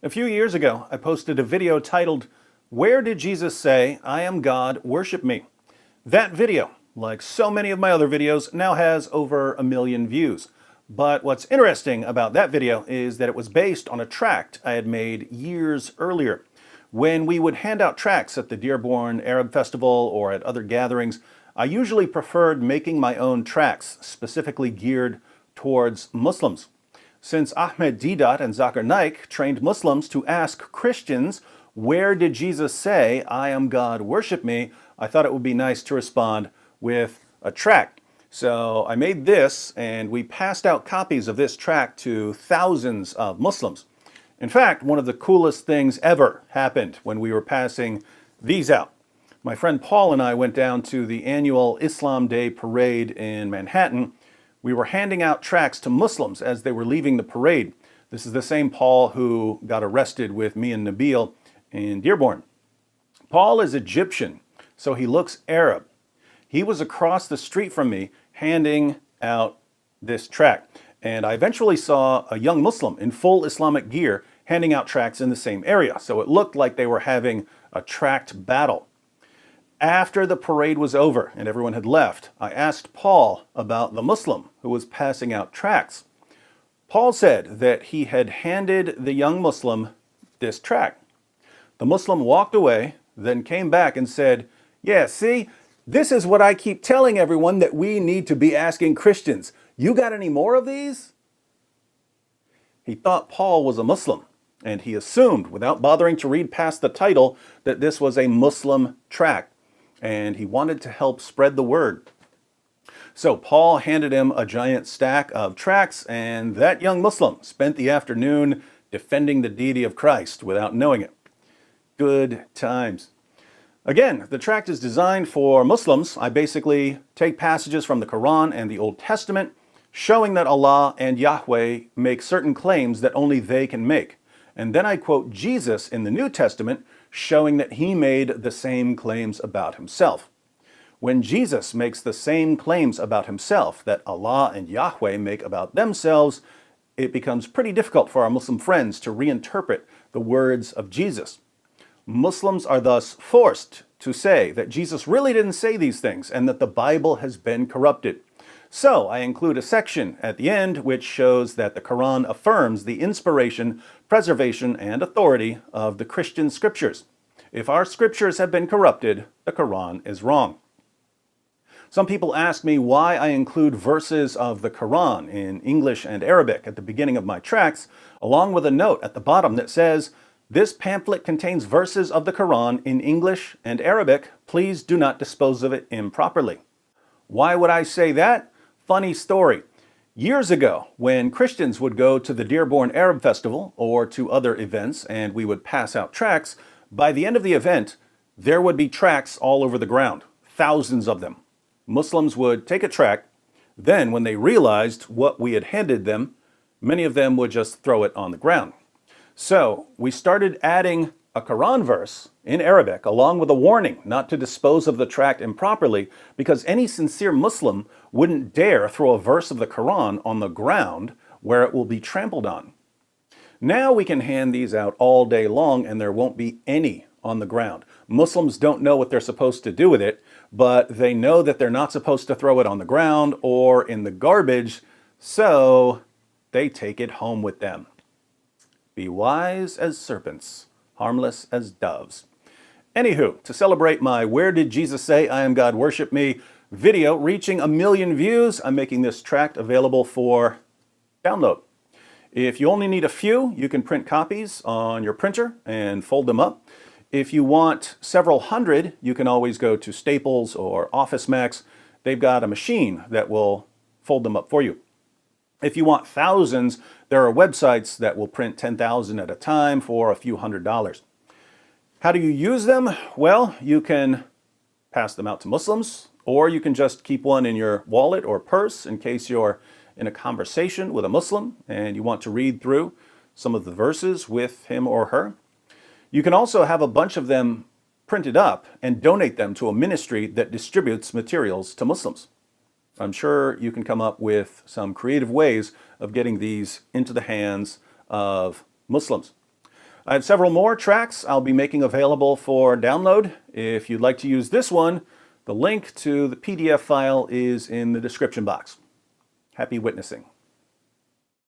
A few years ago, I posted a video titled, "Where did Jesus say, 'I am God, worship me'?" That video, like so many of my other videos, now has over 1 million views. But what's interesting about that video is that it was based on a tract I had made years earlier. When we would hand out tracts at the Dearborn Arab Festival or at other gatherings, I usually preferred making my own tracts specifically geared towards Muslims. Since Ahmed Deedat and Zakir Naik trained Muslims to ask Christians, "Where did Jesus say, 'I am God, worship me?' I thought it would be nice to respond with a tract." So I made this, and we passed out copies of this tract to thousands of Muslims. In fact, one of the coolest things ever happened when we were passing these out. My friend Paul and I went down to the annual Islam Day parade in Manhattan. We were handing out tracts to Muslims as they were leaving the parade. This is the same Paul who got arrested with me and Nabil in Dearborn. Paul is Egyptian, so he looks Arab. He was across the street from me handing out this tract, and I eventually saw a young Muslim in full Islamic gear handing out tracts in the same area, so it looked like they were having a tract battle. After the parade was over and everyone had left, I asked Paul about the Muslim who was passing out tracts. Paul said that he had handed the young Muslim this tract. The Muslim walked away, then came back and said, "Yeah, see, this is what I keep telling everyone that we need to be asking Christians. You got any more of these?" He thought Paul was a Muslim, and he assumed, without bothering to read past the title, that this was a Muslim tract, and he wanted to help spread the word. So Paul handed him a giant stack of tracts, and that young Muslim spent the afternoon defending the deity of Christ without knowing it. Good times. Again, the tract is designed for Muslims. I basically take passages from the Quran and the Old Testament, showing that Allah and Yahweh make certain claims that only they can make. And then I quote Jesus in the New Testament, showing that he made the same claims about himself. When Jesus makes the same claims about himself that Allah and Yahweh make about themselves, it becomes pretty difficult for our Muslim friends to reinterpret the words of Jesus. Muslims are thus forced to say that Jesus really didn't say these things and that the Bible has been corrupted. So I include a section at the end which shows that the Quran affirms the inspiration, preservation, and authority of the Christian scriptures. If our scriptures have been corrupted, the Quran is wrong. Some people ask me why I include verses of the Quran in English and Arabic at the beginning of my tracts, along with a note at the bottom that says, "This pamphlet contains verses of the Quran in English and Arabic. Please do not dispose of it improperly." Why would I say that? Funny story. Years ago, when Christians would go to the Dearborn Arab Festival or to other events and we would pass out tracts, by the end of the event, there would be tracts all over the ground, thousands of them. Muslims would take a tract, then when they realized what we had handed them, many of them would just throw it on the ground. So we started adding a Quran verse in Arabic along with a warning not to dispose of the tract improperly, because any sincere Muslim wouldn't dare throw a verse of the Quran on the ground where it will be trampled on. Now we can hand these out all day long and there won't be any on the ground. Muslims don't know what they're supposed to do with it, but they know that they're not supposed to throw it on the ground or in the garbage, so they take it home with them. Be wise as serpents, harmless as doves. Anywho, to celebrate my "Where did Jesus say, 'I am God, worship me' video reaching 1 million views, I'm making this tract available for download. If you only need a few, you can print copies on your printer and fold them up. If you want several hundred, you can always go to Staples or Office Max. They've got a machine that will fold them up for you. If you want thousands, there are websites that will print 10,000 at a time for a few $100s. How do you use them? Well, you can pass them out to Muslims, or you can just keep one in your wallet or purse in case you're in a conversation with a Muslim and you want to read through some of the verses with him or her. You can also have a bunch of them printed up and donate them to a ministry that distributes materials to Muslims. I'm sure you can come up with some creative ways of getting these into the hands of Muslims. I have several more tracts I'll be making available for download. If you'd like to use this one, the link to the PDF file is in the description box. Happy witnessing.